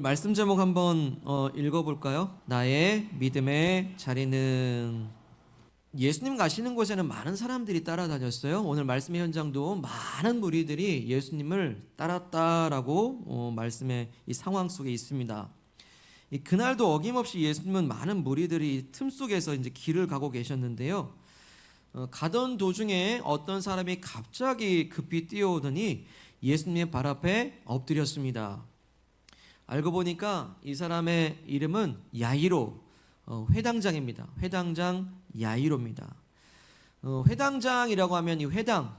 말씀 제목 한번 읽어볼까요? 나의 믿음의 자리는. 예수님 가시는 곳에는 많은 사람들이 따라다녔어요. 오늘 말씀의 현장도 많은 무리들이 예수님을 따랐다라고 말씀의 이 상황 속에 있습니다. 그날도 어김없이 예수님은 많은 무리들이 틈 속에서 이제 길을 가고 계셨는데요. 가던 도중에 어떤 사람이 갑자기 급히 뛰어오더니 예수님의 발 앞에 엎드렸습니다. 알고 보니까 이 사람의 이름은 야이로, 회당장입니다. 회당장 야이로입니다. 회당장이라고 하면 이 회당,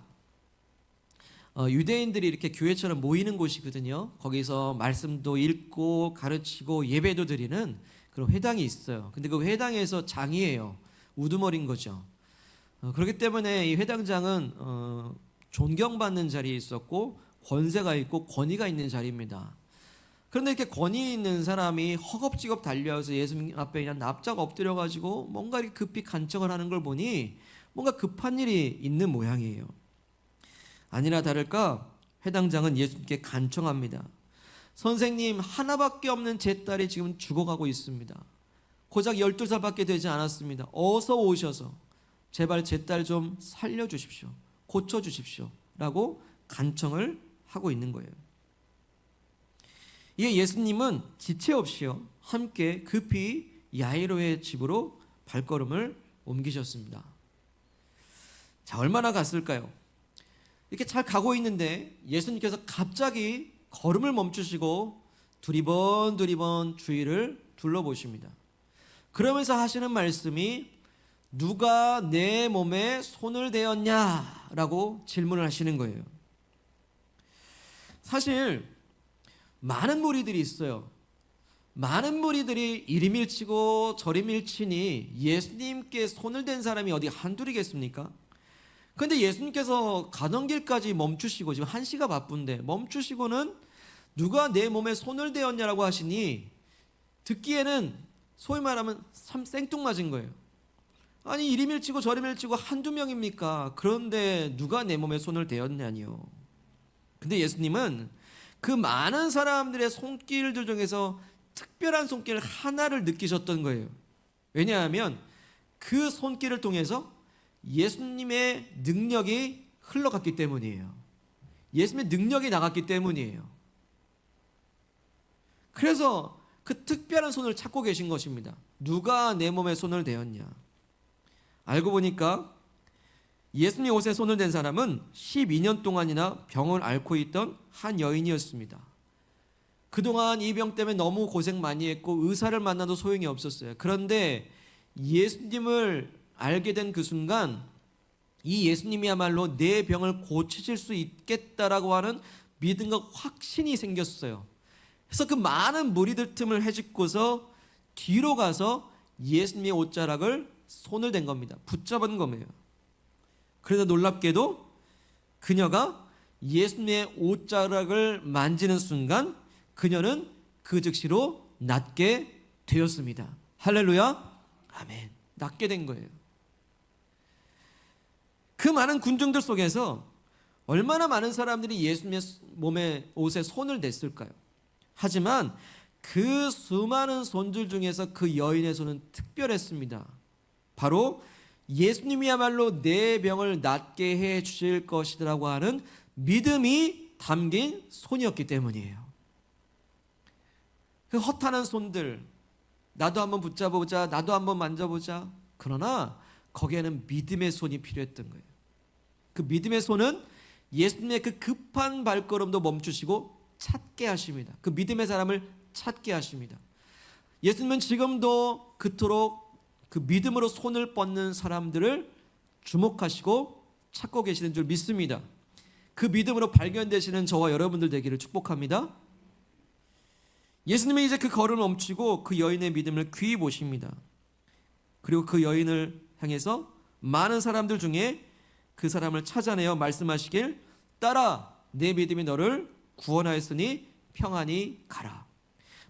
유대인들이 이렇게 교회처럼 모이는 곳이거든요. 거기서 말씀도 읽고 가르치고 예배도 드리는 그런 회당이 있어요. 근데 그 회당에서 장이에요. 우두머리인 거죠. 그렇기 때문에 이 회당장은 존경받는 자리에 있었고 권세가 있고 권위가 있는 자리입니다. 그런데 이렇게 권위 있는 사람이 허겁지겁 달려와서 예수님 앞에 그냥 납작 엎드려가지고 뭔가 이렇게 급히 간청을 하는 걸 보니 뭔가 급한 일이 있는 모양이에요. 아니나 다를까 회당장은 예수님께 간청합니다. 선생님, 하나밖에 없는 제 딸이 지금 죽어가고 있습니다. 고작 12살밖에 되지 않았습니다. 어서 오셔서 제발 제 딸 좀 살려주십시오. 고쳐주십시오. 라고 간청을 하고 있는 거예요. 이에 예수님은 지체 없이요 함께 급히 야이로의 집으로 발걸음을 옮기셨습니다. 자, 얼마나 갔을까요? 이렇게 잘 가고 있는데 예수님께서 갑자기 걸음을 멈추시고 두리번 주위를 둘러보십니다. 그러면서 하시는 말씀이 누가 내 몸에 손을 대었냐라고 질문을 하시는 거예요. 사실 많은 무리들이 있어요. 많은 무리들이 이리 밀치고 저리 밀치니 예수님께 손을 댄 사람이 어디 한둘이겠습니까? 그런데 예수님께서 가던 길까지 멈추시고, 지금 1시가 바쁜데 멈추시고는 누가 내 몸에 손을 대었냐라고 하시니 듣기에는 소위 말하면 참 생뚱맞은 거예요. 아니, 이리 밀치고 저리 밀치고 한두 명입니까? 그런데 누가 내 몸에 손을 대었냐니요. 근데 예수님은 그 많은 사람들의 손길들 중에서 특별한 손길 하나를 느끼셨던 거예요. 왜냐하면 그 손길을 통해서 예수님의 능력이 흘러갔기 때문이에요. 예수님의 능력이 나갔기 때문이에요. 그래서 그 특별한 손을 찾고 계신 것입니다. 누가 내 몸에 손을 대었냐. 알고 보니까 예수님 옷에 손을 댄 사람은 12년 동안이나 병을 앓고 있던 한 여인이었습니다. 그동안 이 병 때문에 너무 고생 많이 했고 의사를 만나도 소용이 없었어요. 그런데 예수님을 알게 된 그 순간 이 예수님이야말로 내 병을 고치실 수 있겠다라고 하는 믿음과 확신이 생겼어요. 그래서 그 많은 무리들 틈을 헤집고서 뒤로 가서 예수님의 옷자락을 손을 댄 겁니다. 붙잡은 거예요. 그래서 놀랍게도 그녀가 예수님의 옷자락을 만지는 순간 그녀는 그 즉시로 낫게 되었습니다. 할렐루야. 아멘. 낫게 된 거예요. 그 많은 군중들 속에서 얼마나 많은 사람들이 예수님의 몸에 옷에 손을 댔을까요? 하지만 그 수많은 손들 중에서 그 여인의 손은 특별했습니다. 바로 예수님이야말로 내 병을 낫게 해 주실 것이라고 하는 믿음이 담긴 손이었기 때문이에요. 그 허탄한 손들, 나도 한번 붙잡아보자, 나도 한번 만져보자. 그러나 거기에는 믿음의 손이 필요했던 거예요. 그 믿음의 손은 예수님의 그 급한 발걸음도 멈추시고 찾게 하십니다. 그 믿음의 사람을 찾게 하십니다. 예수님은 지금도 그토록 그 믿음으로 손을 뻗는 사람들을 주목하시고 찾고 계시는 줄 믿습니다. 그 믿음으로 발견되시는 저와 여러분들 되기를 축복합니다. 예수님은 이제 그 걸음을 멈추고 그 여인의 믿음을 귀히 보십니다. 그리고 그 여인을 향해서 많은 사람들 중에 그 사람을 찾아내어 말씀하시길, 딸아, 내 믿음이 너를 구원하였으니 평안히 가라.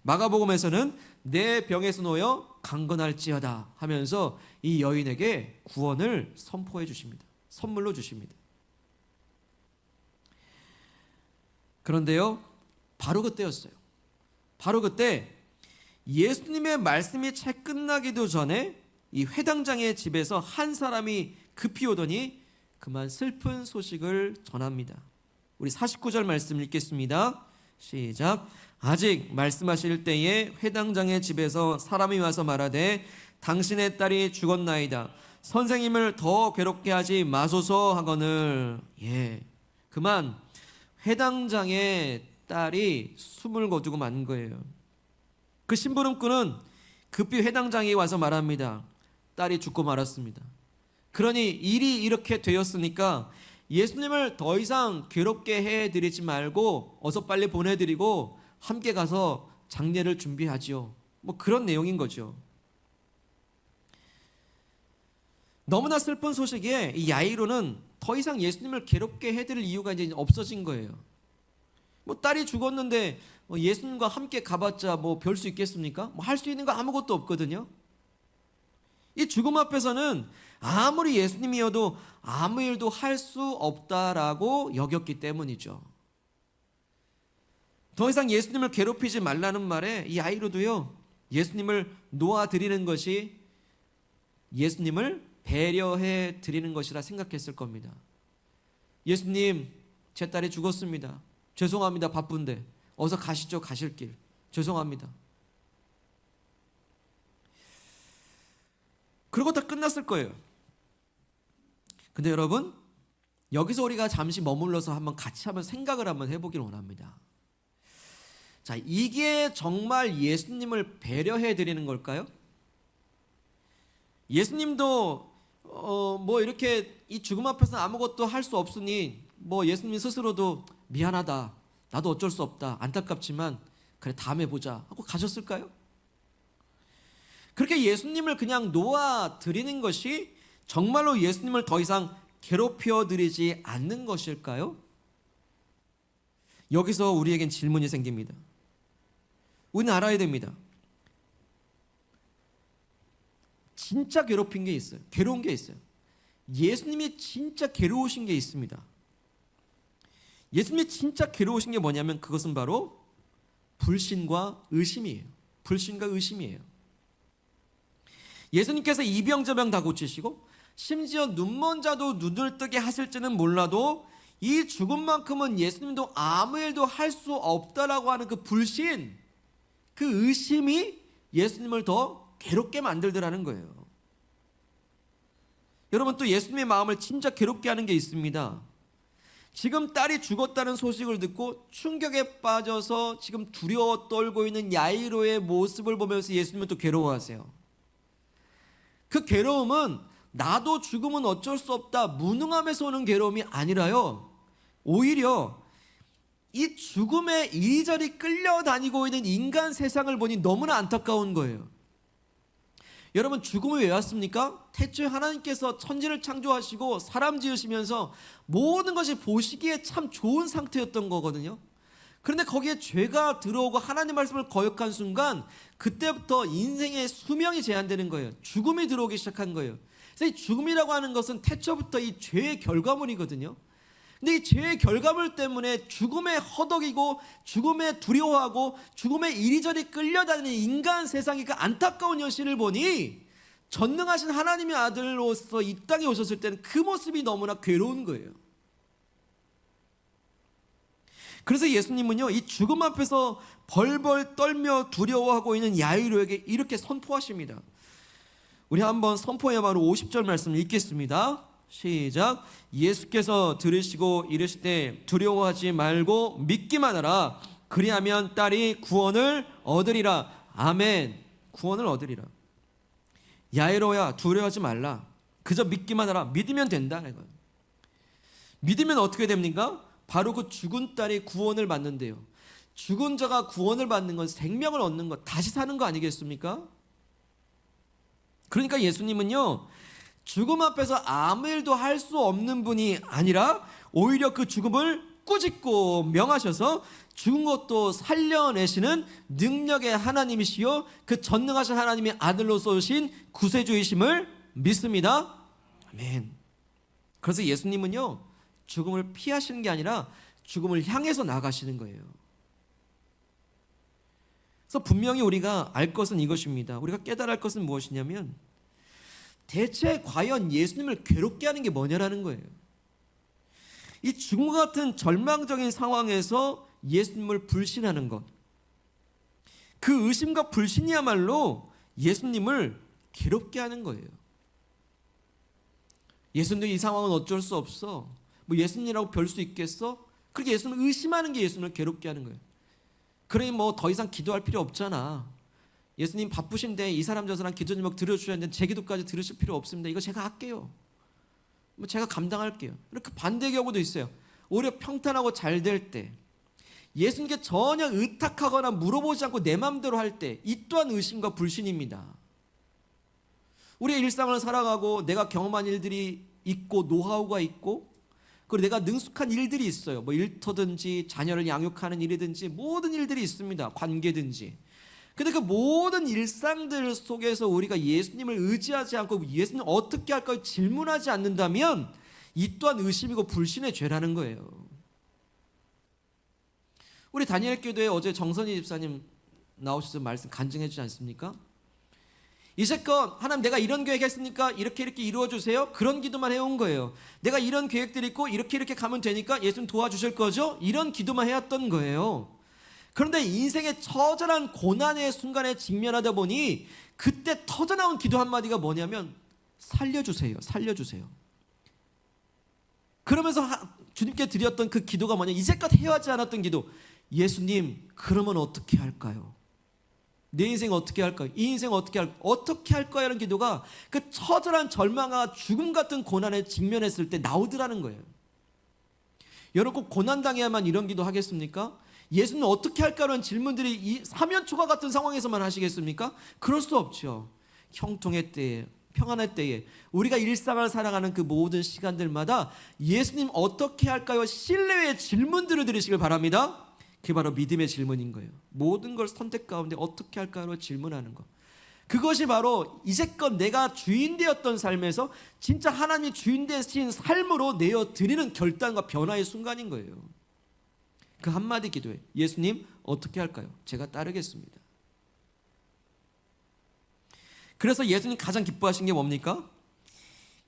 마가복음에서는 내 병에서 놓여 강건할지어다 하면서 이 여인에게 구원을 선포해 주십니다. 선물로 주십니다. 그런데요, 바로 그때였어요. 바로 그때 예수님의 말씀이 채 끝나기도 전에 이 회당장의 집에서 한 사람이 급히 오더니 그만 슬픈 소식을 전합니다. 우리 49절 말씀 읽겠습니다. 시작. 아직 말씀하실 때에 회당장의 집에서 사람이 와서 말하되 당신의 딸이 죽었나이다. 선생님을 더 괴롭게 하지 마소서 하거늘. 그만 회당장의 딸이 숨을 거두고 만 거예요. 그 심부름꾼은 급히 회당장이 와서 말합니다. 딸이 죽고 말았습니다. 그러니 일이 이렇게 되었으니까 예수님을 더 이상 괴롭게 해드리지 말고 어서 빨리 보내드리고 함께 가서 장례를 준비하지요. 뭐 그런 내용인 거죠. 너무나 슬픈 소식에 이 야이로는 더 이상 예수님을 괴롭게 해드릴 이유가 이제 없어진 거예요. 뭐 딸이 죽었는데 예수님과 함께 가봤자 뭐 별 수 있겠습니까? 뭐 할 수 있는 거 아무것도 없거든요. 이 죽음 앞에서는 아무리 예수님이어도 아무 일도 할 수 없다라고 여겼기 때문이죠. 더 이상 예수님을 괴롭히지 말라는 말에 이 아이로도요, 예수님을 놓아드리는 것이 예수님을 배려해 드리는 것이라 생각했을 겁니다. 예수님, 제 딸이 죽었습니다. 죄송합니다. 바쁜데 어서 가시죠. 가실 길 죄송합니다. 그러고 다 끝났을 거예요. 근데 여러분, 여기서 우리가 잠시 머물러서 같이 한번 생각을 한번 해보길 원합니다. 자, 이게 정말 예수님을 배려해 드리는 걸까요? 예수님도 뭐 이렇게 이 죽음 앞에서 아무것도 할 수 없으니 뭐 예수님 스스로도 미안하다, 나도 어쩔 수 없다, 안타깝지만 그래 다음에 보자 하고 가셨을까요? 그렇게 예수님을 그냥 놓아 드리는 것이 정말로 예수님을 더 이상 괴롭혀 드리지 않는 것일까요? 여기서 우리에겐 질문이 생깁니다. 우리는 알아야 됩니다. 진짜 괴롭힌 게 있어요. 괴로운 게 있어요. 예수님이 진짜 괴로우신 게 있습니다. 예수님이 진짜 괴로우신 게 뭐냐면 그것은 바로 불신과 의심이에요. 불신과 의심이에요. 예수님께서 이병저병 다 고치시고 심지어 눈먼 자도 눈을 뜨게 하실지는 몰라도 이 죽음만큼은 예수님도 아무 일도 할 수 없다라고 하는 그 불신, 그 의심이 예수님을 더 괴롭게 만들더라는 거예요. 여러분, 또 예수님의 마음을 진짜 괴롭게 하는 게 있습니다. 지금 딸이 죽었다는 소식을 듣고 충격에 빠져서 지금 두려워 떨고 있는 야이로의 모습을 보면서 예수님은 또 괴로워하세요. 그 괴로움은 나도 죽음은 어쩔 수 없다, 무능함에서 오는 괴로움이 아니라요, 오히려 이 죽음에 이리저리 끌려다니고 있는 인간 세상을 보니 너무나 안타까운 거예요. 여러분, 죽음이 왜 왔습니까? 태초에 하나님께서 천지를 창조하시고 사람 지으시면서 모든 것이 보시기에 참 좋은 상태였던 거거든요. 그런데 거기에 죄가 들어오고 하나님 말씀을 거역한 순간 그때부터 인생의 수명이 제한되는 거예요. 죽음이 들어오기 시작한 거예요. 그래서 이 죽음이라고 하는 것은 태초부터 이 죄의 결과물이거든요. 근데 이 죄의 결과물 때문에 죽음에 허덕이고 죽음에 두려워하고 죽음에 이리저리 끌려다니는 인간 세상의 그 안타까운 현실을 보니 전능하신 하나님의 아들로서 이 땅에 오셨을 때는 그 모습이 너무나 괴로운 거예요. 그래서 예수님은요, 이 죽음 앞에서 벌벌 떨며 두려워하고 있는 야이로에게 이렇게 선포하십니다. 우리 한번 선포야말로 50절 말씀 읽겠습니다. 시작. 예수께서 들으시고 이르시되 두려워하지 말고 믿기만 하라. 그리하면 딸이 구원을 얻으리라. 아멘. 구원을 얻으리라. 야이로야, 두려워하지 말라. 그저 믿기만 하라. 믿으면 된다. 믿으면 어떻게 됩니까? 바로 그 죽은 딸이 구원을 받는데요. 죽은 자가 구원을 받는 건 생명을 얻는 것, 다시 사는 거 아니겠습니까? 그러니까 예수님은요, 죽음 앞에서 아무 일도 할 수 없는 분이 아니라 오히려 그 죽음을 꾸짖고 명하셔서 죽은 것도 살려내시는 능력의 하나님이시요, 그 전능하신 하나님의 아들로서 오신 구세주이심을 믿습니다. 아멘. 그래서 예수님은요, 죽음을 피하시는 게 아니라 죽음을 향해서 나가시는 거예요. 그래서 분명히 우리가 알 것은 이것입니다. 우리가 깨달을 것은 무엇이냐면 대체 과연 예수님을 괴롭게 하는 게 뭐냐라는 거예요. 이 죽음과 같은 절망적인 상황에서 예수님을 불신하는 것, 그 의심과 불신이야말로 예수님을 괴롭게 하는 거예요. 예수님도 이 상황은 어쩔 수 없어, 뭐 예수님이라고 별 수 있겠어? 그렇게 예수님을 의심하는 게 예수님을 괴롭게 하는 거예요. 그러니 뭐 더 이상 기도할 필요 없잖아. 예수님 바쁘신데 이 사람 저 사람 기도 제목 들어주셔야 되는데 제 기도까지 들으실 필요 없습니다. 이거 제가 할게요. 뭐 제가 감당할게요. 이렇게 반대 경우도 있어요. 오히려 평탄하고 잘 될 때, 예수님께 전혀 의탁하거나 물어보지 않고 내 마음대로 할 때, 이 또한 의심과 불신입니다. 우리의 일상을 살아가고 내가 경험한 일들이 있고 노하우가 있고, 그리고 내가 능숙한 일들이 있어요. 뭐 일터든지 자녀를 양육하는 일이든지 모든 일들이 있습니다. 관계든지. 근데 그 모든 일상들 속에서 우리가 예수님을 의지하지 않고 예수님 어떻게 할까요? 질문하지 않는다면 이 또한 의심이고 불신의 죄라는 거예요. 우리 다니엘 교도에 어제 정선희 집사님 나오셔서 말씀 간증해 주지 않습니까? 이제껏 하나님 내가 이런 계획했으니까 이렇게 이루어 주세요. 그런 기도만 해온 거예요. 내가 이런 계획들이 있고 이렇게 가면 되니까 예수님 도와주실 거죠? 이런 기도만 해왔던 거예요. 그런데 인생의 처절한 고난의 순간에 직면하다 보니 그때 터져나온 기도 한마디가 뭐냐면 살려주세요. 살려주세요. 그러면서 주님께 드렸던 그 기도가 뭐냐, 이제껏 해왔지 않았던 기도. 예수님, 그러면 어떻게 할까요? 내 인생 어떻게 할까요? 이 인생 어떻게 할까요? 라는 기도가 그 처절한 절망과 죽음 같은 고난에 직면했을 때 나오더라는 거예요. 여러분 꼭 고난당해야만 이런 기도 하겠습니까? 예수님 어떻게 할까라는 질문들이 이 사면초가 같은 상황에서만 하시겠습니까? 그럴 수 없죠. 형통의 때에, 평안할 때에, 우리가 일상을 살아가는 그 모든 시간들마다 예수님 어떻게 할까요? 신뢰의 질문들을 드리시길 바랍니다. 그게 바로 믿음의 질문인 거예요. 모든 걸 선택 가운데 어떻게 할까요? 질문하는 것. 그것이 바로 이제껏 내가 주인 되었던 삶에서 진짜 하나님이 주인 되신 삶으로 내어드리는 결단과 변화의 순간인 거예요. 그 한마디 기도에 예수님 어떻게 할까요? 제가 따르겠습니다. 그래서 예수님 가장 기뻐하신 게 뭡니까?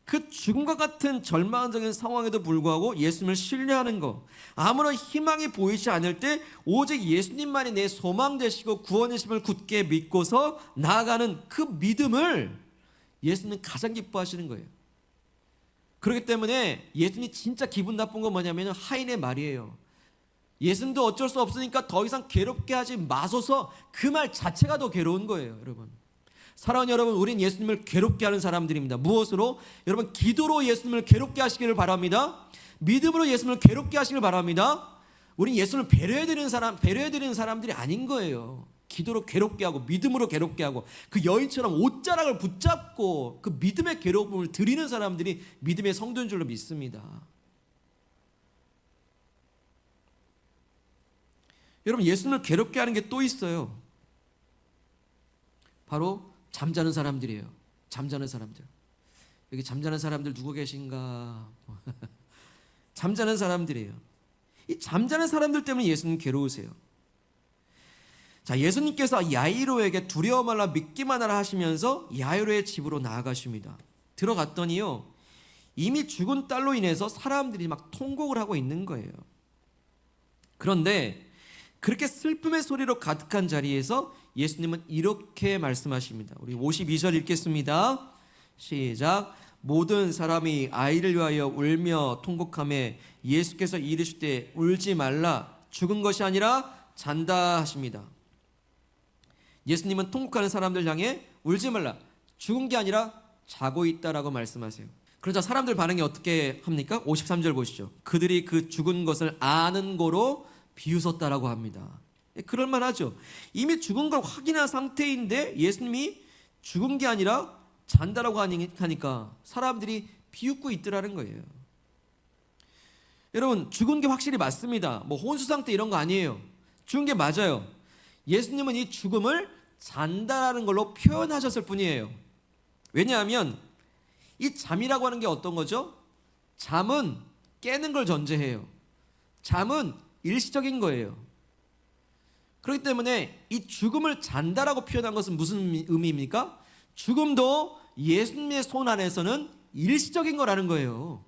그 죽음과 같은 절망적인 상황에도 불구하고 예수님을 신뢰하는 것, 아무런 희망이 보이지 않을 때 오직 예수님만이 내 소망 되시고 구원이심을 굳게 믿고서 나아가는 그 믿음을 예수님은 가장 기뻐하시는 거예요. 그렇기 때문에 예수님이 진짜 기분 나쁜 건 뭐냐면 하인의 말이에요. 예수님도 어쩔 수 없으니까 더 이상 괴롭게 하지 마소서, 그 말 자체가 더 괴로운 거예요. 여러분, 사랑하는 여러분, 우린 예수님을 괴롭게 하는 사람들입니다. 무엇으로? 여러분, 기도로 예수님을 괴롭게 하시기를 바랍니다. 믿음으로 예수님을 괴롭게 하시길 바랍니다. 우린 예수님을 배려해드리는 사람들이 아닌 거예요. 기도로 괴롭게 하고 믿음으로 괴롭게 하고 그 여인처럼 옷자락을 붙잡고 그 믿음의 괴로움을 드리는 사람들이 믿음의 성도인 줄로 믿습니다. 여러분, 예수님을 괴롭게 하는 게 또 있어요. 바로 잠자는 사람들이에요. 잠자는 사람들. 여기 잠자는 사람들 누구 계신가? 잠자는 사람들이에요. 이 잠자는 사람들 때문에 예수님 괴로우세요. 자, 예수님께서 야이로에게 두려워 말라 믿기만 하라 하시면서 야이로의 집으로 나아가십니다. 들어갔더니요, 이미 죽은 딸로 인해서 사람들이 막 통곡을 하고 있는 거예요. 그런데 그렇게 슬픔의 소리로 가득한 자리에서 예수님은 이렇게 말씀하십니다. 우리 52절 읽겠습니다. 시작. 모든 사람이 아이를 위하여 울며 통곡하며 예수께서 이르실 때 울지 말라, 죽은 것이 아니라 잔다 하십니다. 예수님은 통곡하는 사람들 향해 울지 말라, 죽은 게 아니라 자고 있다라고 말씀하세요. 그러자 사람들 반응이 어떻게 합니까? 53절 보시죠. 그들이 그 죽은 것을 아는 고로 비웃었다라고 합니다. 그럴만하죠. 이미 죽은 걸 확인한 상태인데 예수님이 죽은 게 아니라 잔다라고 하니까 사람들이 비웃고 있더라는 거예요. 여러분, 죽은 게 확실히 맞습니다. 뭐 혼수 상태 이런 거 아니에요. 죽은 게 맞아요. 예수님은 이 죽음을 잔다라는 걸로 표현하셨을 뿐이에요. 왜냐하면 이 잠이라고 하는 게 어떤 거죠? 잠은 깨는 걸 전제해요. 잠은 일시적인 거예요. 그렇기 때문에 이 죽음을 잔다라고 표현한 것은 무슨 의미입니까? 죽음도 예수님의 손 안에서는 일시적인 거라는 거예요.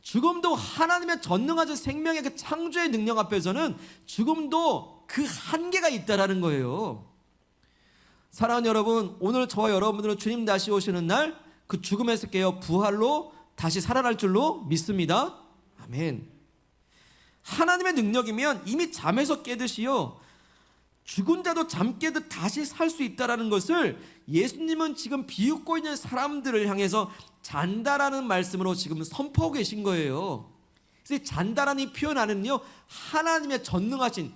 죽음도 하나님의 전능하신 생명의 그 창조의 능력 앞에서는 죽음도 그 한계가 있다라는 거예요. 사랑하는 여러분, 오늘 저와 여러분들은 주님 다시 오시는 날 그 죽음에서 깨어 부활로 다시 살아날 줄로 믿습니다. 아멘. 하나님의 능력이면 이미 잠에서 깨듯이요, 죽은 자도 잠 깨듯 다시 살 수 있다라는 것을 예수님은 지금 비웃고 있는 사람들을 향해서 잔다라는 말씀으로 지금 선포하고 계신 거예요. 그래서 잔다라는 이 표현 안에는요, 하나님의 전능하신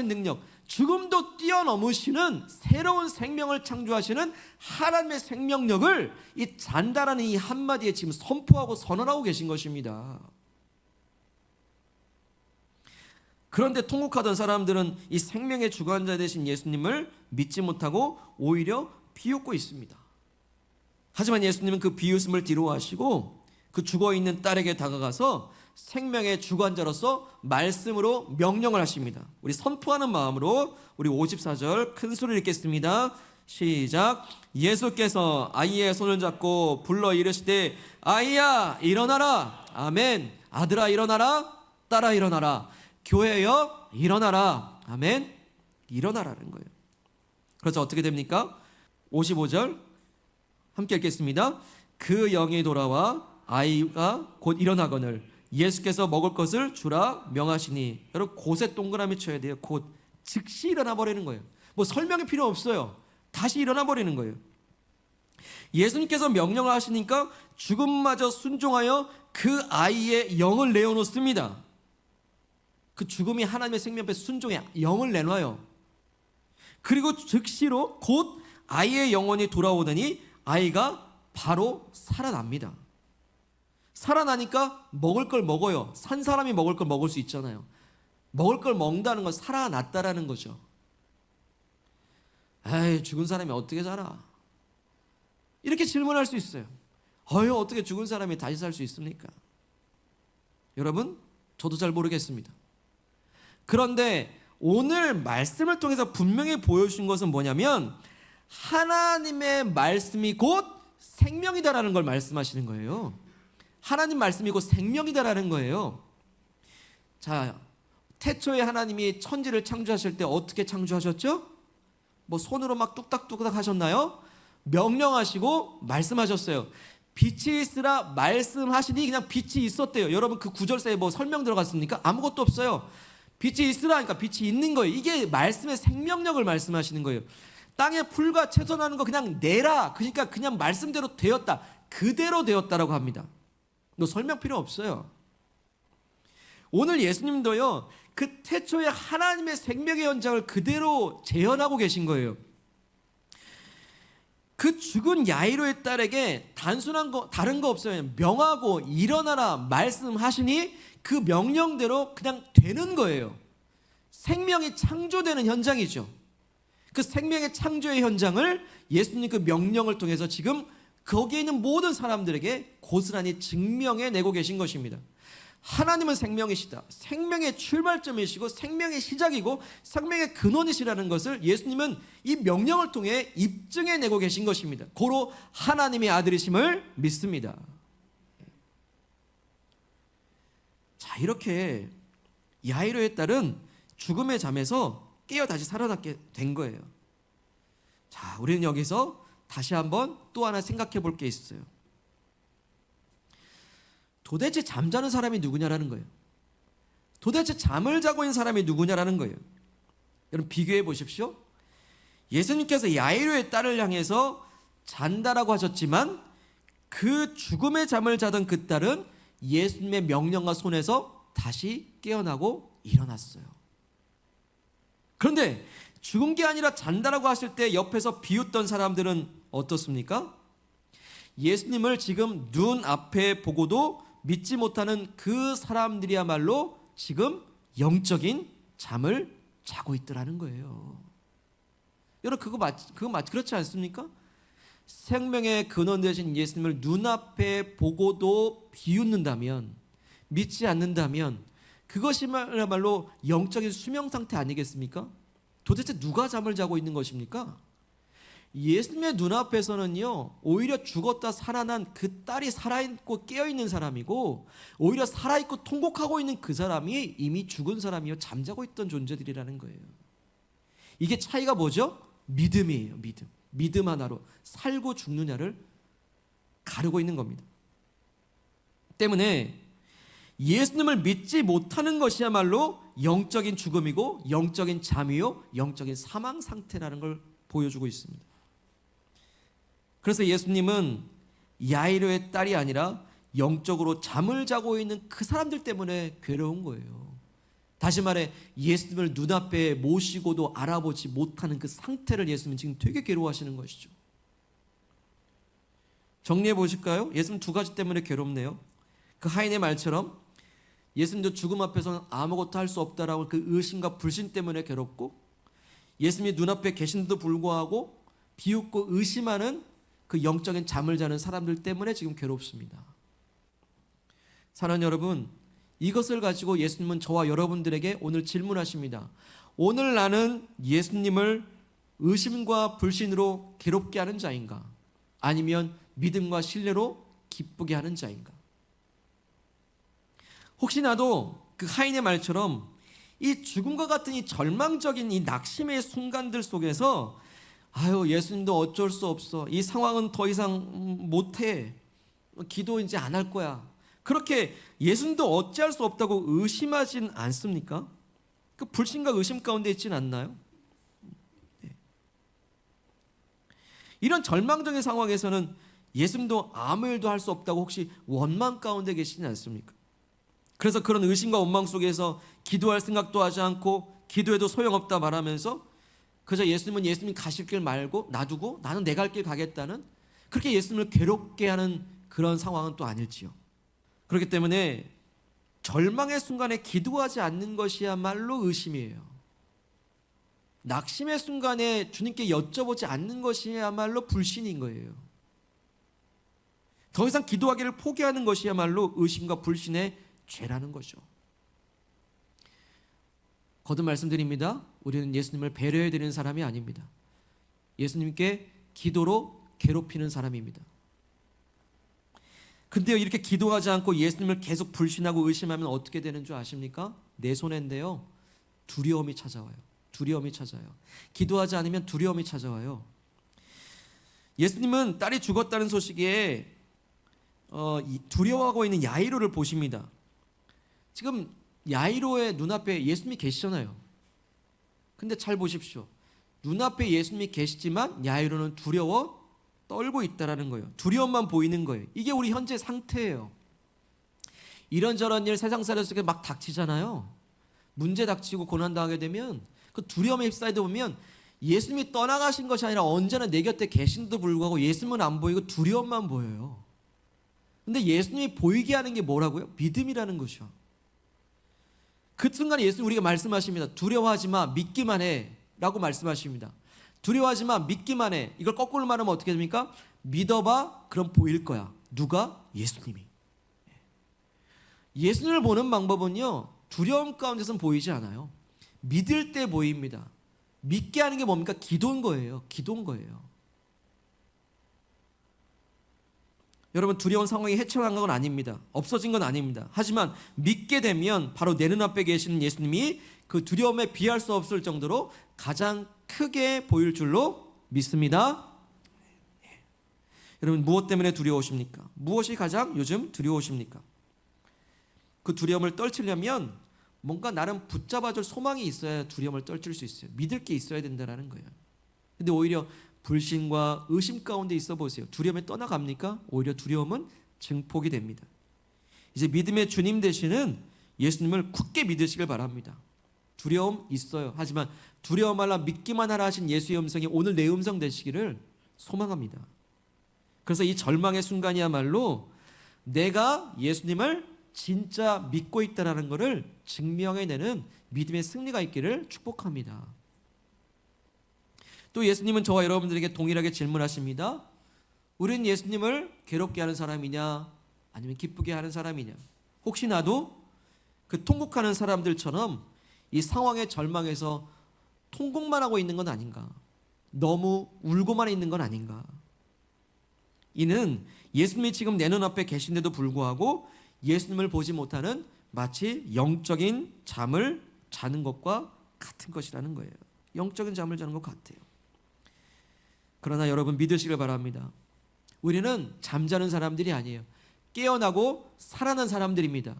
능력, 죽음도 뛰어넘으시는 새로운 생명을 창조하시는 하나님의 생명력을 이 잔다라는 이 한마디에 지금 선포하고 선언하고 계신 것입니다. 그런데 통곡하던 사람들은 이 생명의 주관자 되신 예수님을 믿지 못하고 오히려 비웃고 있습니다. 하지만 예수님은 그 비웃음을 뒤로 하시고 그 죽어있는 딸에게 다가가서 생명의 주관자로서 말씀으로 명령을 하십니다. 우리 선포하는 마음으로 우리 54절 큰 소리를 읽겠습니다. 시작. 예수께서 아이의 손을 잡고 불러 이르시되 아이야 일어나라. 아멘. 아들아 일어나라. 딸아 일어나라. 교회여 일어나라. 아멘. 일어나라는 거예요. 그래서 어떻게 됩니까? 55절 함께 읽겠습니다. 그 영이 돌아와 아이가 곧 일어나거늘 예수께서 먹을 것을 주라 명하시니. 여러분 곧에 동그라미 쳐야 돼요. 곧 즉시 일어나 버리는 거예요. 뭐 설명이 필요 없어요. 다시 일어나 버리는 거예요. 예수님께서 명령을 하시니까 죽음마저 순종하여 그 아이의 영을 내어놓습니다. 그 죽음이 하나님의 생명 앞에 순종해 영을 내놔요. 그리고 즉시로 곧 아이의 영혼이 돌아오더니 아이가 바로 살아납니다. 살아나니까 먹을 걸 먹어요. 산 사람이 먹을 걸 먹을 수 있잖아요. 먹을 걸 먹는다는 건 살아났다라는 거죠. 에이, 죽은 사람이 어떻게 살아? 이렇게 질문할 수 있어요. 어떻게 죽은 사람이 다시 살 수 있습니까? 여러분, 저도 잘 모르겠습니다. 그런데 오늘 말씀을 통해서 분명히 보여주신 것은 뭐냐면 하나님의 말씀이 곧 생명이다라는 걸 말씀하시는 거예요. 하나님 말씀이 곧 생명이다라는 거예요. 자, 태초에 하나님이 천지를 창조하실 때 어떻게 창조하셨죠? 뭐 손으로 막 뚝딱뚝딱 하셨나요? 명령하시고 말씀하셨어요. 빛이 있으라 말씀하시니 그냥 빛이 있었대요. 여러분 그 구절사에 뭐 설명 들어갔습니까? 아무것도 없어요. 빛이 있으라 하니까 빛이 있는 거예요. 이게 말씀의 생명력을 말씀하시는 거예요. 땅에 풀과 채소 나는 거 그냥 내라. 그러니까 그냥 말씀대로 되었다. 그대로 되었다라고 합니다. 너 설명 필요 없어요. 오늘 예수님도요, 그 태초에 하나님의 생명의 현장을 그대로 재현하고 계신 거예요. 그 죽은 야이로의 딸에게 단순한 거 다른 거 없어요. 명하고 일어나라 말씀하시니 그 명령대로 그냥 되는 거예요. 생명이 창조되는 현장이죠. 그 생명의 창조의 현장을 예수님 그 명령을 통해서 지금 거기에 있는 모든 사람들에게 고스란히 증명해내고 계신 것입니다. 하나님은 생명이시다. 생명의 출발점이시고 생명의 시작이고 생명의 근원이시라는 것을 예수님은 이 명령을 통해 입증해내고 계신 것입니다. 고로 하나님의 아들이심을 믿습니다. 자, 이렇게 야이로의 딸은 죽음의 잠에서 깨어 다시 살아나게 된 거예요. 자, 우리는 여기서 다시 한번 또 하나 생각해 볼 게 있어요. 도대체 잠자는 사람이 누구냐라는 거예요. 도대체 잠을 자고 있는 사람이 누구냐라는 거예요. 여러분 비교해 보십시오. 예수님께서 야이로의 딸을 향해서 잔다라고 하셨지만 그 죽음의 잠을 자던 그 딸은 예수님의 명령과 손에서 다시 깨어나고 일어났어요. 그런데 죽은 게 아니라 잔다라고 하실 때 옆에서 비웃던 사람들은 어떻습니까? 예수님을 지금 눈앞에 보고도 믿지 못하는 그 사람들이야말로 지금 영적인 잠을 자고 있더라는 거예요. 여러분 그거 그렇지 않습니까? 생명의 근원 되신 예수님을 눈앞에 보고도 비웃는다면, 믿지 않는다면 그것이야말로 영적인 수명 상태 아니겠습니까? 도대체 누가 잠을 자고 있는 것입니까? 예수님의 눈앞에서는요, 오히려 죽었다 살아난 그 딸이 살아있고 깨어있는 사람이고, 오히려 살아있고 통곡하고 있는 그 사람이 이미 죽은 사람이요, 잠자고 있던 존재들이라는 거예요. 이게 차이가 뭐죠? 믿음이에요. 믿음 하나로 살고 죽느냐를 가르고 있는 겁니다. 때문에 예수님을 믿지 못하는 것이야말로 영적인 죽음이고 영적인 잠이요, 영적인 사망 상태라는 걸 보여주고 있습니다. 그래서 예수님은 야이로의 딸이 아니라 영적으로 잠을 자고 있는 그 사람들 때문에 괴로운 거예요. 다시 말해 예수님을 눈앞에 모시고도 알아보지 못하는 그 상태를 예수님은 지금 되게 괴로워하시는 것이죠. 정리해 보실까요? 예수님 두 가지 때문에 괴롭네요. 그 하인의 말처럼 예수님도 죽음 앞에서는 아무것도 할 수 없다라고 그 의심과 불신 때문에 괴롭고, 예수님이 눈앞에 계신데도 불구하고 비웃고 의심하는 그 영적인 잠을 자는 사람들 때문에 지금 괴롭습니다. 사랑하는 여러분, 이것을 가지고 예수님은 저와 여러분들에게 오늘 질문하십니다. 오늘 나는 예수님을 의심과 불신으로 괴롭게 하는 자인가? 아니면 믿음과 신뢰로 기쁘게 하는 자인가? 혹시나도 그 하인의 말처럼 이 죽음과 같은 이 절망적인 이 낙심의 순간들 속에서 예수님도 어쩔 수 없어, 이 상황은 더 이상 못해, 기도 이제 안 할 거야, 그렇게 예수님도 어찌할 수 없다고 의심하진 않습니까? 그 불신과 의심 가운데 있진 않나요? 이런 절망적인 상황에서는 예수님도 아무 일도 할 수 없다고 혹시 원망 가운데 계시지 않습니까? 그래서 그런 의심과 원망 속에서 기도할 생각도 하지 않고 기도해도 소용없다 말하면서 그저 예수님 가실 길 말고 놔두고 나는 내 갈 길 가겠다는, 그렇게 예수님을 괴롭게 하는 그런 상황은 또 아닐지요. 그렇기 때문에 절망의 순간에 기도하지 않는 것이야말로 의심이에요. 낙심의 순간에 주님께 여쭤보지 않는 것이야말로 불신인 거예요. 더 이상 기도하기를 포기하는 것이야말로 의심과 불신의 죄라는 거죠. 거듭 말씀드립니다. 우리는 예수님을 배려해 드리는 사람이 아닙니다. 예수님께 기도로 괴롭히는 사람입니다. 근데요, 이렇게 기도하지 않고 예수님을 계속 불신하고 의심하면 어떻게 되는 줄 아십니까? 내 손해인데요, 두려움이 찾아와요. 두려움이 찾아요. 기도하지 않으면 두려움이 찾아와요. 예수님은 딸이 죽었다는 소식에 두려워하고 있는 야이로를 보십니다. 지금 야이로의 눈앞에 예수님이 계시잖아요. 근데 잘 보십시오. 눈앞에 예수님이 계시지만 야이로는 두려워 떨고 있다라는 거예요. 두려움만 보이는 거예요. 이게 우리 현재 상태예요. 이런저런 일 세상살이 속에 막 닥치잖아요. 문제 닥치고 고난당하게 되면 그 두려움에 휩싸이다 보면 예수님이 떠나가신 것이 아니라 언제나 내 곁에 계신데도 불구하고 예수님은 안 보이고 두려움만 보여요. 근데 예수님이 보이게 하는 게 뭐라고요? 믿음이라는 것이요. 그 순간에 예수님 우리가 말씀하십니다. 두려워하지 마, 믿기만 해 라고 말씀하십니다. 두려워하지 마, 믿기만 해. 이걸 거꾸로 말하면 어떻게 됩니까? 믿어봐, 그럼 보일 거야. 누가? 예수님이. 예수님을 보는 방법은요, 두려움 가운데서는 보이지 않아요. 믿을 때 보입니다. 믿게 하는 게 뭡니까? 기도인 거예요. 기도인 거예요. 여러분, 두려운 상황이 헤쳐난 건 아닙니다. 없어진 건 아닙니다. 하지만 믿게 되면 바로 내 눈앞에 계시는 예수님이 그 두려움에 비할 수 없을 정도로 가장 크게 보일 줄로 믿습니다. 여러분, 무엇 때문에 두려우십니까? 무엇이 가장 요즘 두려우십니까? 그 두려움을 떨치려면 뭔가 나름 붙잡아줄 소망이 있어야 두려움을 떨칠 수 있어요. 믿을 게 있어야 된다는 거예요. 근데 오히려 불신과 의심 가운데 있어 보세요. 두려움에 떠나갑니까? 오히려 두려움은 증폭이 됩니다. 이제 믿음의 주님 되시는 예수님을 굳게 믿으시길 바랍니다. 두려움 있어요. 하지만 두려움 말라 믿기만 하라 하신 예수의 음성이 오늘 내 음성 되시기를 소망합니다. 그래서 이 절망의 순간이야말로 내가 예수님을 진짜 믿고 있다는 것을 증명해내는 믿음의 승리가 있기를 축복합니다. 또 예수님은 저와 여러분들에게 동일하게 질문하십니다. 우리는 예수님을 괴롭게 하는 사람이냐 아니면 기쁘게 하는 사람이냐. 혹시 나도 그 통곡하는 사람들처럼 이 상황의 절망에서 통곡만 하고 있는 건 아닌가? 너무 울고만 있는 건 아닌가? 이는 예수님이 지금 내 눈앞에 계신데도 불구하고 예수님을 보지 못하는 마치 영적인 잠을 자는 것과 같은 것이라는 거예요. 영적인 잠을 자는 것 같아요. 그러나 여러분 믿으시길 바랍니다. 우리는 잠자는 사람들이 아니에요. 깨어나고 살아난 사람들입니다.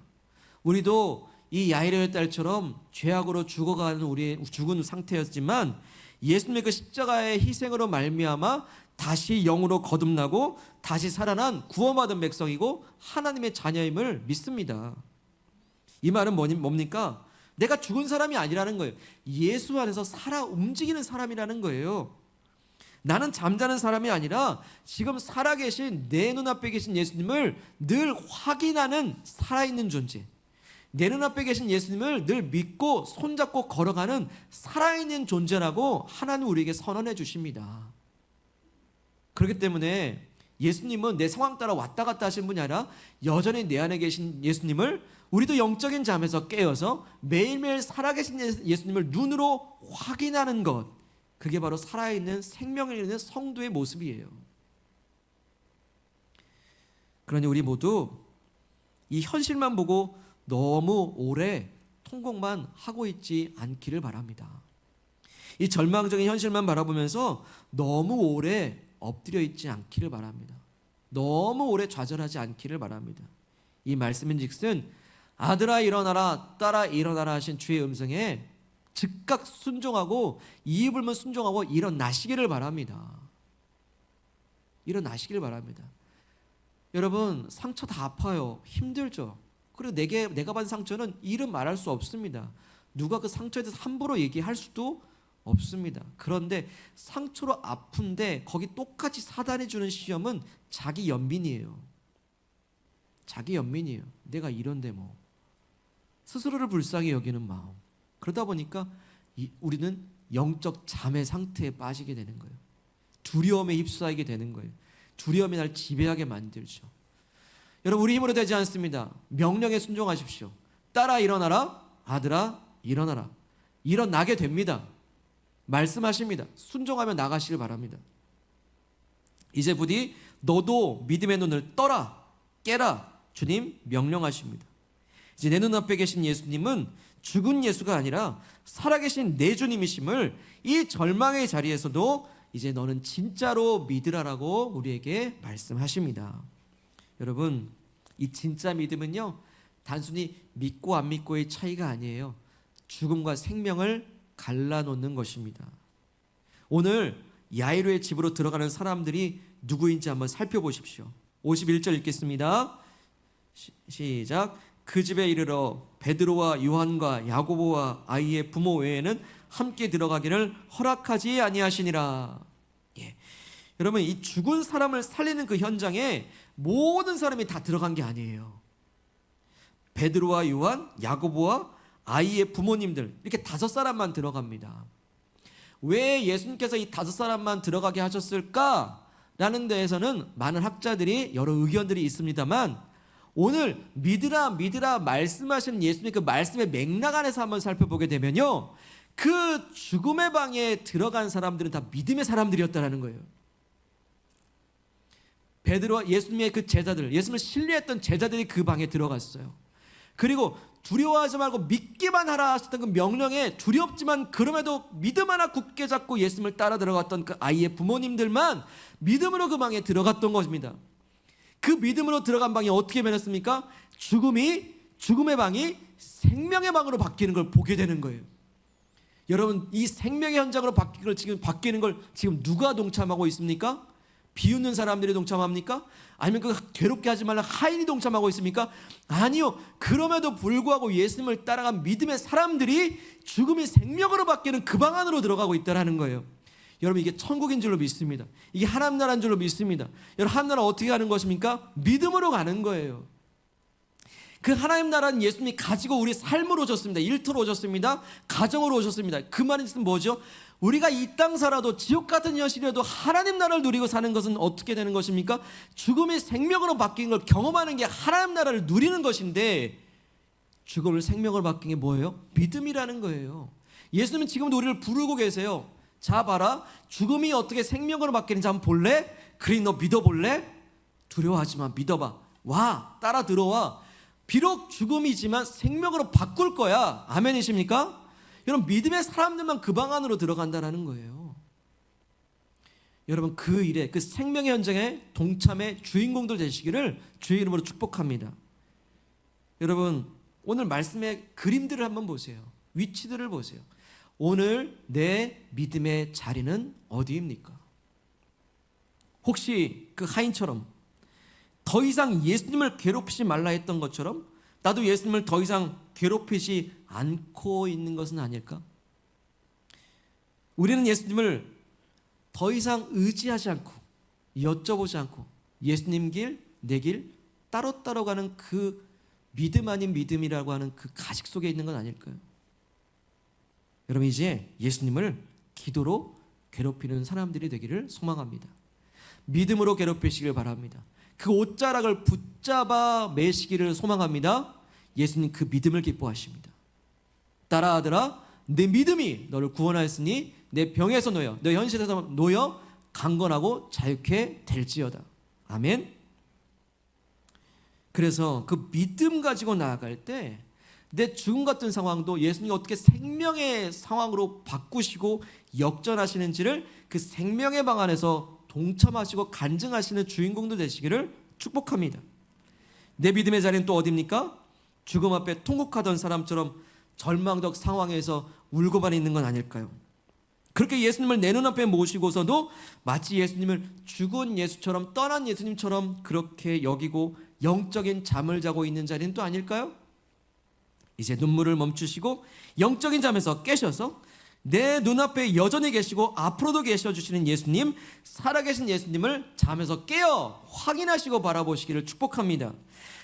우리도 이 야이로의 딸처럼 죄악으로 죽어가는 우리 죽은 상태였지만 예수님의 그 십자가의 희생으로 말미암아 다시 영으로 거듭나고 다시 살아난 구원받은 백성이고 하나님의 자녀임을 믿습니다. 이 말은 뭡니까? 내가 죽은 사람이 아니라는 거예요. 예수 안에서 살아 움직이는 사람이라는 거예요. 나는 잠자는 사람이 아니라 지금 살아계신 내 눈앞에 계신 예수님을 늘 확인하는 살아있는 존재, 내 눈앞에 계신 예수님을 늘 믿고 손잡고 걸어가는 살아있는 존재라고 하나님 우리에게 선언해 주십니다. 그렇기 때문에 예수님은 내 상황 따라 왔다 갔다 하신 분이 아니라 여전히 내 안에 계신 예수님을 우리도 영적인 잠에서 깨어서 매일매일 살아계신 예수님을 눈으로 확인하는 것, 그게 바로 살아있는 생명을 잃는 성도의 모습이에요. 그러니 우리 모두 이 현실만 보고 너무 오래 통곡만 하고 있지 않기를 바랍니다. 이 절망적인 현실만 바라보면서 너무 오래 엎드려 있지 않기를 바랍니다. 너무 오래 좌절하지 않기를 바랍니다. 이 말씀인즉슨 아들아 일어나라, 딸아 일어나라 하신 주의 음성에 즉각 순종하고 이에 불면 순종하고 일어나시기를 바랍니다. 일어나시기를 바랍니다. 여러분 상처 다 아파요. 힘들죠. 그리고 내가 받은 상처는 이름 말할 수 없습니다. 누가 그 상처에 대해서 함부로 얘기할 수도 없습니다. 그런데 상처로 아픈데 거기 똑같이 사단이 주는 시험은 자기 연민이에요. 자기 연민이에요. 내가 이런데 뭐. 스스로를 불쌍히 여기는 마음. 그러다 보니까 우리는 영적 잠의 상태에 빠지게 되는 거예요. 두려움에 휩싸이게 되는 거예요. 두려움이 날 지배하게 만들죠. 여러분 우리 힘으로 되지 않습니다. 명령에 순종하십시오. 딸아 일어나라, 아들아 일어나라. 일어나게 됩니다. 말씀하십니다. 순종하며 나가시길 바랍니다. 이제 부디 너도 믿음의 눈을 떠라, 깨라. 주님 명령하십니다. 이제 내 눈앞에 계신 예수님은 죽은 예수가 아니라 살아계신 내 주님이심을 이 절망의 자리에서도 이제 너는 진짜로 믿으라라고 우리에게 말씀하십니다. 여러분 이 진짜 믿음은요 단순히 믿고 안 믿고의 차이가 아니에요. 죽음과 생명을 갈라놓는 것입니다. 오늘 야이로의 집으로 들어가는 사람들이 누구인지 한번 살펴보십시오. 51절 읽겠습니다. 시작. 그 집에 이르러 베드로와 요한과 야고보와 아이의 부모 외에는 함께 들어가기를 허락하지 아니하시니라. 예. 여러분 이 죽은 사람을 살리는 그 현장에 모든 사람이 다 들어간 게 아니에요. 베드로와 요한, 야고보와 아이의 부모님들 이렇게 5사람만 들어갑니다. 왜 예수님께서 이 5사람만 들어가게 하셨을까라는 데에서는 많은 학자들이 여러 의견들이 있습니다만 오늘 믿으라 믿으라 말씀하시는 예수님의 그 말씀의 맥락 안에서 한번 살펴보게 되면요 그 죽음의 방에 들어간 사람들은 다 믿음의 사람들이었다는 거예요. 베드로와 예수님의 그 제자들, 예수님을 신뢰했던 제자들이 그 방에 들어갔어요. 그리고 두려워하지 말고 믿기만 하라 하셨던 그 명령에 두렵지만 그럼에도 믿음 하나 굳게 잡고 예수님을 따라 들어갔던 그 아이의 부모님들만 믿음으로 그 방에 들어갔던 것입니다. 그 믿음으로 들어간 방이 어떻게 변했습니까? 죽음의 방이 생명의 방으로 바뀌는 걸 보게 되는 거예요. 여러분 이 생명의 현장으로 바뀌는 걸 지금 누가 동참하고 있습니까? 비웃는 사람들이 동참합니까? 아니면 그 괴롭게 하지 말라 하인이 동참하고 있습니까? 아니요. 그럼에도 불구하고 예수님을 따라간 믿음의 사람들이 죽음이 생명으로 바뀌는 그 방 안으로 들어가고 있다는 거예요. 여러분 이게 천국인 줄로 믿습니다. 이게 하나님 나라인 줄로 믿습니다. 여러분 하나님 나라 어떻게 가는 것입니까? 믿음으로 가는 거예요. 그 하나님 나라는 예수님이 가지고 우리 삶으로 오셨습니다. 일터로 오셨습니다. 가정으로 오셨습니다. 그 말은 뭐죠? 우리가 이 땅 살아도 지옥 같은 현실이라도 하나님 나라를 누리고 사는 것은 어떻게 되는 것입니까? 죽음이 생명으로 바뀐 걸 경험하는 게 하나님 나라를 누리는 것인데 죽음을 생명으로 바뀐 게 뭐예요? 믿음이라는 거예요. 예수님은 지금도 우리를 부르고 계세요. 자 봐라, 죽음이 어떻게 생명으로 바뀌는지 한번 볼래? 그리 너 믿어볼래? 두려워하지 마, 믿어봐. 와, 따라 들어와. 비록 죽음이지만 생명으로 바꿀 거야. 아멘이십니까? 여러분, 믿음의 사람들만 그 방 안으로 들어간다는 거예요. 여러분, 그 일에, 그 생명의 현장에 동참의 주인공들 되시기를 주의 이름으로 축복합니다. 여러분, 오늘 말씀의 그림들을 한번 보세요. 위치들을 보세요. 오늘 내 믿음의 자리는 어디입니까? 혹시 그 하인처럼 더 이상 예수님을 괴롭히지 말라 했던 것처럼 나도 예수님을 더 이상 괴롭히지 않고 있는 것은 아닐까? 우리는 예수님을 더 이상 의지하지 않고 여쭤보지 않고 예수님 길, 내 길 따로따로 가는 그 믿음 아닌 믿음이라고 하는 그 가식 속에 있는 건 아닐까요? 여러분, 이제 예수님을 기도로 괴롭히는 사람들이 되기를 소망합니다. 믿음으로 괴롭히시길 바랍니다. 그 옷자락을 붙잡아 매시기를 소망합니다. 예수님 그 믿음을 기뻐하십니다. 따라 아들아, 내 믿음이 너를 구원하였으니 내 병에서 놓여, 너 현실에서 놓여 강건하고 자유케 될지어다. 아멘. 그래서 그 믿음 가지고 나아갈 때 내 죽음 같은 상황도 예수님이 어떻게 생명의 상황으로 바꾸시고 역전하시는지를 그 생명의 방 안에서 동참하시고 간증하시는 주인공들 되시기를 축복합니다. 내 믿음의 자리는 또 어디입니까? 죽음 앞에 통곡하던 사람처럼 절망적 상황에서 울고만 있는 건 아닐까요? 그렇게 예수님을 내 눈앞에 모시고서도 마치 예수님을 죽은 예수처럼 떠난 예수님처럼 그렇게 여기고 영적인 잠을 자고 있는 자리는 또 아닐까요? 이제 눈물을 멈추시고 영적인 잠에서 깨셔서 내 눈앞에 여전히 계시고 앞으로도 계셔주시는 예수님, 살아계신 예수님을 잠에서 깨어 확인하시고 바라보시기를 축복합니다.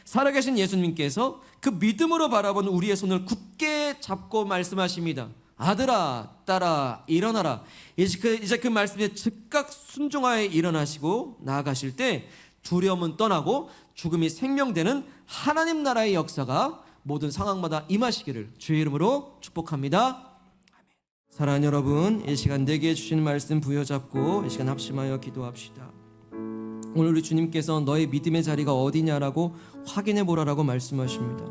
살아계신 예수님께서 그 믿음으로 바라본 우리의 손을 굳게 잡고 말씀하십니다. 아들아, 딸아, 일어나라. 이제 그 말씀에 즉각 순종하여 일어나시고 나아가실 때 두려움은 떠나고 죽음이 생명되는 하나님 나라의 역사가 모든 상황마다 임하시기를 주의 이름으로 축복합니다. 사랑하는 여러분, 이 시간 내게 주시는 말씀 부여잡고 이 시간 합심하여 기도합시다. 오늘 우리 주님께서 너의 믿음의 자리가 어디냐라고 확인해 보라라고 말씀하십니다.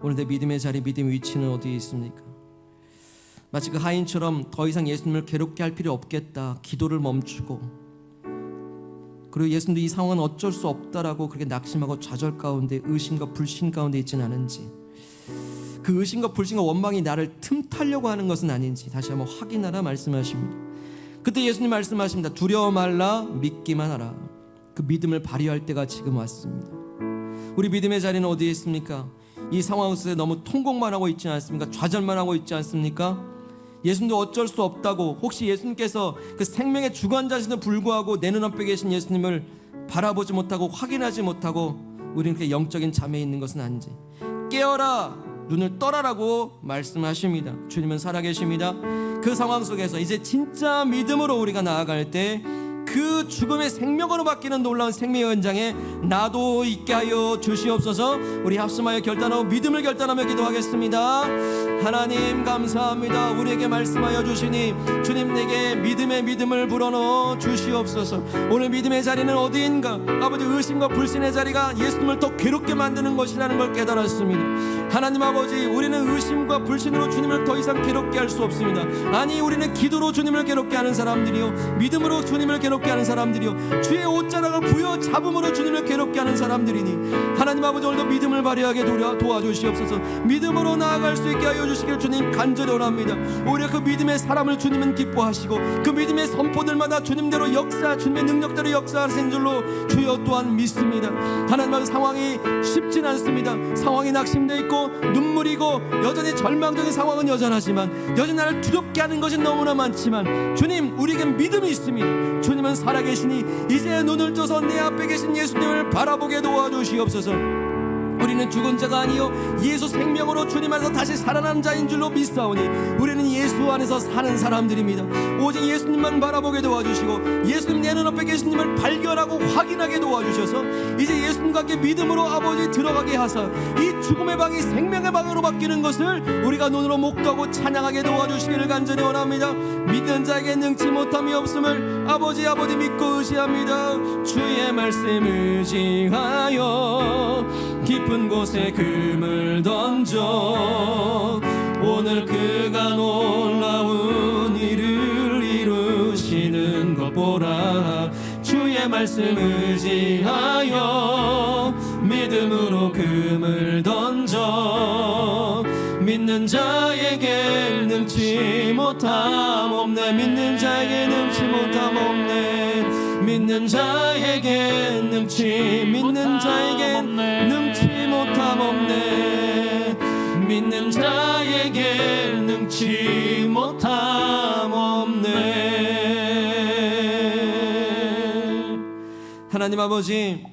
오늘 내 믿음의 자리, 믿음의 위치는 어디에 있습니까? 마치 그 하인처럼 더 이상 예수님을 괴롭게 할 필요 없겠다, 기도를 멈추고, 그리고 예수님도 이 상황은 어쩔 수 없다라고 그렇게 낙심하고 좌절 가운데 의심과 불신 가운데 있지는 않은지, 그 의심과 불신과 원망이 나를 틈타려고 하는 것은 아닌지 다시 한번 확인하라 말씀하십니다. 그때 예수님 말씀하십니다. 두려워 말라, 믿기만 하라. 그 믿음을 발휘할 때가 지금 왔습니다. 우리 믿음의 자리는 어디에 있습니까? 이 상황 속에 너무 통곡만 하고 있지 않습니까? 좌절만 하고 있지 않습니까? 예수님도 어쩔 수 없다고, 혹시 예수님께서 그 생명의 주관자신에도 불구하고 내 눈앞에 계신 예수님을 바라보지 못하고 확인하지 못하고 우리는 그렇게 영적인 잠에 있는 것은 아닌지, 깨어라, 눈을 떠라라고 말씀하십니다. 주님은 살아계십니다. 그 상황 속에서 이제 진짜 믿음으로 우리가 나아갈 때 그 죽음의 생명으로 바뀌는 놀라운 생명의 현장에 나도 있게 하여 주시옵소서. 우리 합심하여 결단하고 믿음을 결단하며 기도하겠습니다. 하나님 감사합니다. 우리에게 말씀하여 주시니 주님, 내게 믿음의 믿음을 불어넣어 주시옵소서. 오늘 믿음의 자리는 어디인가? 아버지, 의심과 불신의 자리가 예수님을 더 괴롭게 만드는 것이라는 걸 깨달았습니다. 하나님 아버지, 우리는 의심과 불신으로 주님을 더 이상 괴롭게 할 수 없습니다. 아니, 우리는 기도로 주님을 괴롭게 하는 사람들이요, 믿음으로 주님을 괴롭게 하는 사람들이요, 주의 옷자락을 부여잡음으로 주님을 괴롭게 하는 사람들이니 하나님 아버지, 오늘도 믿음을 발휘하게 도와주시옵소서. 믿음으로 나아갈 수 있게 하여 주시길 주님 간절히 원합니다. 오히려 그 믿음의 사람을 주님은 기뻐하시고 그 믿음의 선포들마다 주님대로 역사, 주님의 능력대로 역사하시는 줄로 주여 또한 믿습니다. 하나님 아버지, 상황이 쉽진 않습니다. 상황이 낙심되어 있고 눈물이고 여전히 절망적인 상황은 여전하지만, 여전히 나를 두렵게 하는 것이 너무나 많지만 주님, 우리에겐 믿음이 있습니다. 주님은 살아계시니 이제 눈을 떠서 내 앞에 계신 예수님을 바라보게 도와주시옵소서. 우리 우리는 죽은 자가 아니요 예수 생명으로 주님 안에서 다시 살아난 자인 줄로 믿사오니 우리는 예수 안에서 사는 사람들입니다. 오직 예수님만 바라보게 도와주시고 예수님 내 눈앞에 계시님을 발견하고 확인하게 도와주셔서 이제 예수님과 함께 믿음으로 아버지 들어가게 하사 이 죽음의 방이 생명의 방으로 바뀌는 것을 우리가 눈으로 목도하고 찬양하게 도와주시기를 간절히 원합니다. 믿는 자에게 능치 못함이 없음을 아버지 믿고 의지합니다. 주의 말씀 의지하여 깊은 곳에 금을 던져 오늘 그가 놀라운 일을 이루시는 것 보라. 주의 말씀 의지하여 믿음으로 금을 던져 믿는 자에게 능치 못함 없네. 믿는 자에게 능치 못함 없네. 믿는 자에게 믿는 자에게 능치 못함 없네. 믿는 자에게 능치 못함 없네. 하나님 아버지,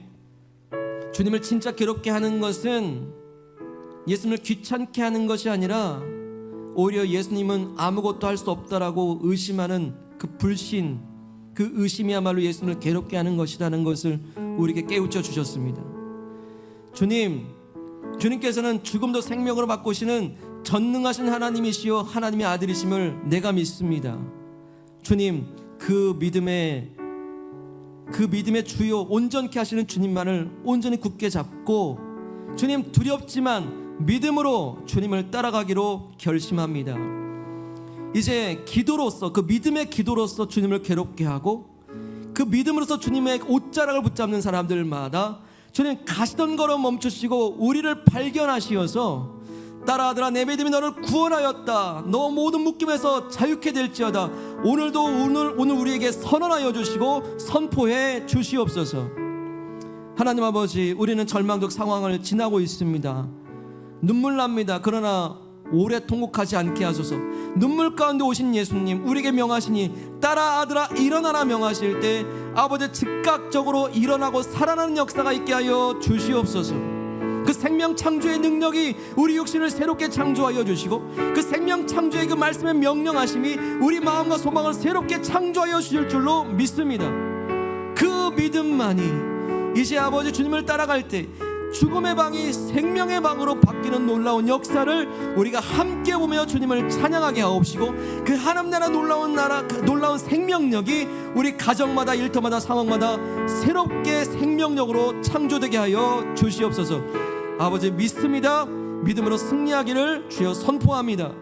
주님을 진짜 괴롭게 하는 것은 예수님을 귀찮게 하는 것이 아니라 오히려 예수님은 아무것도 할 수 없다라고 의심하는 그 불신, 그 의심이야말로 예수님을 괴롭게 하는 것이라는 것을 우리에게 깨우쳐 주셨습니다. 주님께서는 죽음도 생명으로 바꾸시는 전능하신 하나님이시요 하나님의 아들이심을 내가 믿습니다. 주님, 그 믿음의 주요 온전케 하시는 주님만을 온전히 굳게 잡고 주님 두렵지만 믿음으로 주님을 따라가기로 결심합니다. 이제 기도로서, 그 믿음의 기도로서 주님을 괴롭게 하고 그 믿음으로서 주님의 옷자락을 붙잡는 사람들마다 주님 가시던 걸음 멈추시고 우리를 발견하시어서 딸아들아 내 믿음이 너를 구원하였다. 너 모든 묶임에서 자유케 될지어다. 오늘 우리에게 선언하여 주시고 선포해 주시옵소서. 하나님 아버지, 우리는 절망적 상황을 지나고 있습니다. 눈물 납니다. 그러나 오래 통곡하지 않게 하소서. 눈물 가운데 오신 예수님, 우리에게 명하시니 딸아 아들아 일어나라 명하실 때 아버지 즉각적으로 일어나고 살아나는 역사가 있게 하여 주시옵소서. 그 생명 창조의 능력이 우리 육신을 새롭게 창조하여 주시고 그 생명 창조의 그 말씀의 명령하심이 우리 마음과 소망을 새롭게 창조하여 주실 줄로 믿습니다. 그 믿음만이 이제 아버지 주님을 따라갈 때 죽음의 방이 생명의 방으로 바뀌는 놀라운 역사를 우리가 함께 보며 주님을 찬양하게 하옵시고 그 하나님 나라 그 놀라운 생명력이 우리 가정마다 일터마다 상황마다 새롭게 생명력으로 창조되게 하여 주시옵소서. 아버지 믿습니다. 믿음으로 승리하기를 주여 선포합니다.